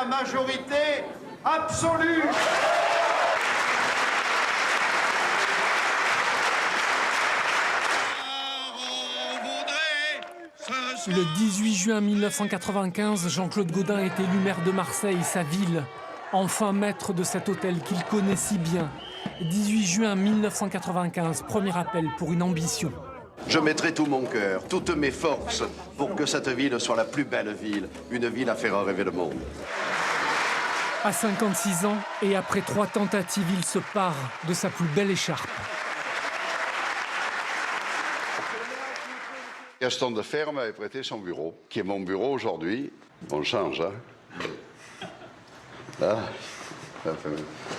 majorité absolue. Le 18 juin 1995, Jean-Claude Gaudin est élu maire de Marseille, sa ville. Enfin maître de cet hôtel qu'il connaît si bien. 18 juin 1995, premier appel pour une ambition. Je mettrai tout mon cœur, toutes mes forces pour que cette ville soit la plus belle ville, une ville à faire rêver le monde. À 56 ans et après 3 tentatives, il se pare de sa plus belle écharpe. Gaston Defferre m'avait prêté son bureau, qui est mon bureau aujourd'hui. On change, hein. Ah,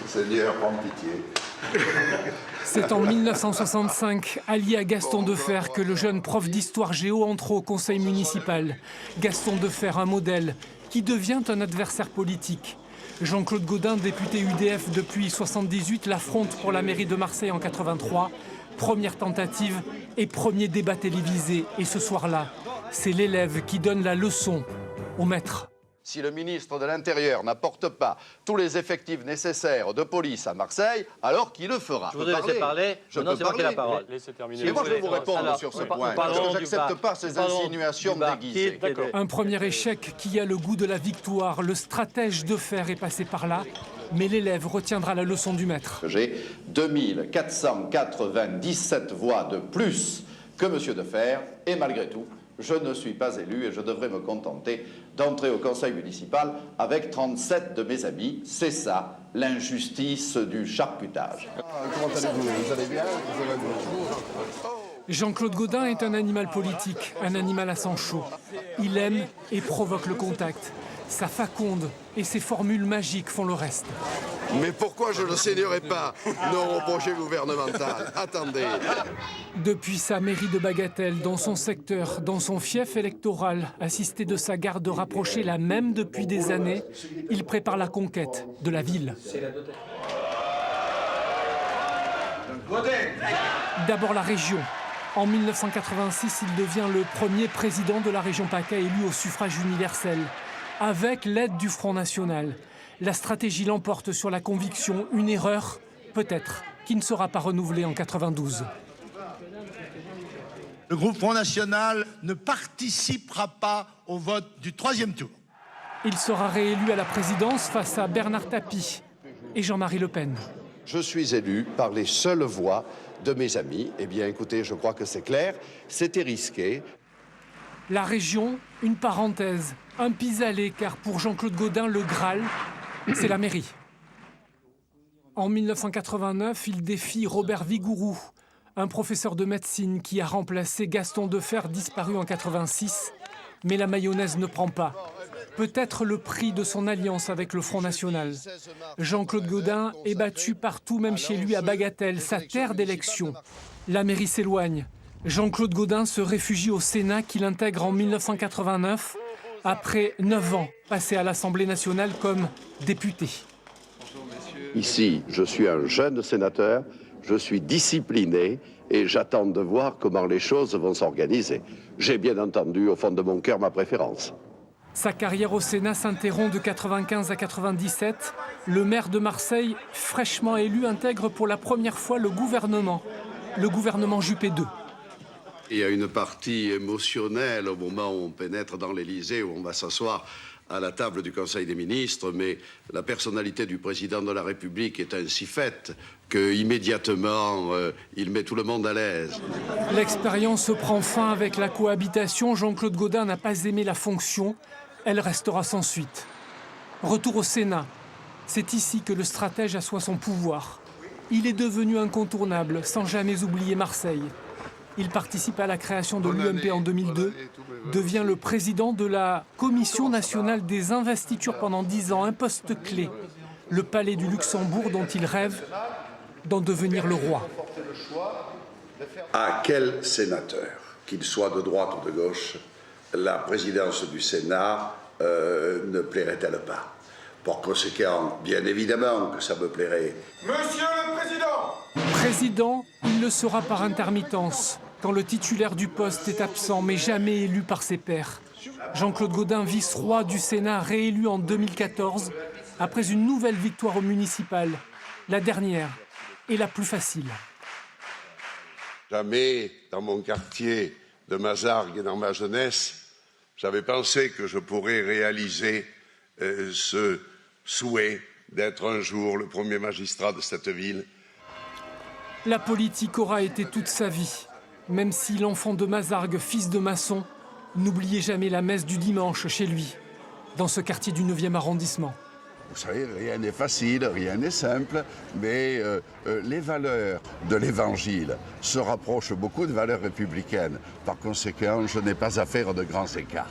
Seigneur, prends pitié. C'est en 1965, allié à Gaston Defferre, que le jeune prof d'histoire géo entre au conseil municipal. Gaston Defferre, un modèle, qui devient un adversaire politique. Jean-Claude Gaudin, député UDF depuis 1978, l'affronte pour la mairie de Marseille en 1983. Première tentative et premier débat télévisé. Et ce soir-là, c'est l'élève qui donne la leçon au maître. Si le ministre de l'Intérieur n'apporte pas tous les effectifs nécessaires de police à Marseille, alors qui le fera? Je vous laisse parler. Non, c'est moi qui ai la parole. Et moi, je vais vous répondre sur ce point, parce que je n'accepte pas ces insinuations déguisées. Un premier échec qui a le goût de la victoire. Le stratège Defferre est passé par là, mais l'élève retiendra la leçon du maître. J'ai 2497 voix de plus que M. Defferre, et malgré tout, je ne suis pas élu et je devrais me contenter d'entrer au conseil municipal avec 37 de mes amis. C'est ça, l'injustice du charcutage. Comment allez-vous? Vous allez bien? Jean-Claude Gaudin est un animal politique, un animal à sang chaud. Il aime et provoque le contact. Sa faconde et ses formules magiques font le reste. Mais pourquoi je ne saignerai pas nos projets gouvernementaux? Attendez. Depuis sa mairie de Bagatelle, dans son secteur, dans son fief électoral, assisté de sa garde rapprochée, la même depuis des années, il prépare la conquête de la ville. D'abord la région. En 1986, il devient le premier président de la région PACA élu au suffrage universel, avec l'aide du Front National. La stratégie l'emporte sur la conviction, une erreur, peut-être, qui ne sera pas renouvelée en 92. Le groupe Front National ne participera pas au vote du 3e tour. Il sera réélu à la présidence face à Bernard Tapie et Jean-Marie Le Pen. Je suis élu par les seules voix de mes amis. Eh bien, écoutez, je crois que c'est clair, c'était risqué. La région, une parenthèse, un pis-aller, car pour Jean-Claude Gaudin, le Graal, c'est la mairie. En 1989, il défie Robert Vigourou, un professeur de médecine qui a remplacé Gaston Defferre, disparu en 86. Mais la mayonnaise ne prend pas. Peut-être le prix de son alliance avec le Front National. Jean-Claude Gaudin est battu partout, même chez lui à Bagatelle, sa terre d'élection. La mairie s'éloigne. Jean-Claude Gaudin se réfugie au Sénat qu'il intègre en 1989, après 9 ans passés à l'Assemblée nationale comme député. Ici, je suis un jeune sénateur, je suis discipliné et j'attends de voir comment les choses vont s'organiser. J'ai bien entendu au fond de mon cœur ma préférence. Sa carrière au Sénat s'interrompt de 1995 à 1997. Le maire de Marseille, fraîchement élu, intègre pour la première fois le gouvernement Juppé II. Il y a une partie émotionnelle au moment où on pénètre dans l'Élysée, où on va s'asseoir à la table du Conseil des ministres, mais la personnalité du président de la République est ainsi faite qu'immédiatement, il met tout le monde à l'aise. L'expérience prend fin avec la cohabitation. Jean-Claude Gaudin n'a pas aimé la fonction. Elle restera sans suite. Retour au Sénat. C'est ici que le stratège assoit son pouvoir. Il est devenu incontournable, sans jamais oublier Marseille. Il participe à la création de l'UMP en 2002, devient le président de la Commission nationale des investitures pendant 10 ans, un poste clé, le palais du Luxembourg dont il rêve d'en devenir le roi. À quel sénateur, qu'il soit de droite ou de gauche, la présidence du Sénat ne plairait-elle pas? Par conséquent, bien évidemment que ça me plairait. Monsieur le Président! Président, il le sera par intermittence, quand le titulaire du poste est absent, mais jamais élu par ses pairs. Jean-Claude Gaudin, vice-roi du Sénat, réélu en 2014, après une nouvelle victoire au municipal, la dernière et la plus facile. Jamais dans mon quartier de Mazargues et dans ma jeunesse, j'avais pensé que je pourrais réaliser ce souhait d'être un jour le premier magistrat de cette ville. La politique aura été toute sa vie, même si l'enfant de Mazargues, fils de maçon, n'oubliait jamais la messe du dimanche chez lui, dans ce quartier du 9e arrondissement. Vous savez, rien n'est facile, rien n'est simple, mais les valeurs de l'Évangile se rapprochent beaucoup des valeurs républicaines. Par conséquent, je n'ai pas à faire de grands écarts.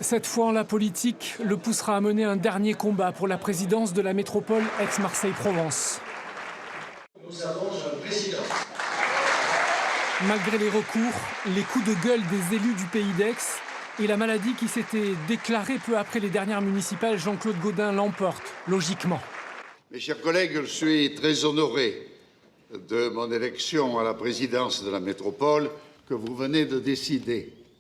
Cette fois, la politique le poussera à mener un dernier combat pour la présidence de la métropole Aix-Marseille-Provence. Nous avons un président. Malgré les recours, les coups de gueule des élus du pays d'Aix et la maladie qui s'était déclarée peu après les dernières municipales, Jean-Claude Gaudin l'emporte, logiquement. Mes chers collègues, je suis très honoré de mon élection à la présidence de la métropole que vous venez de décider.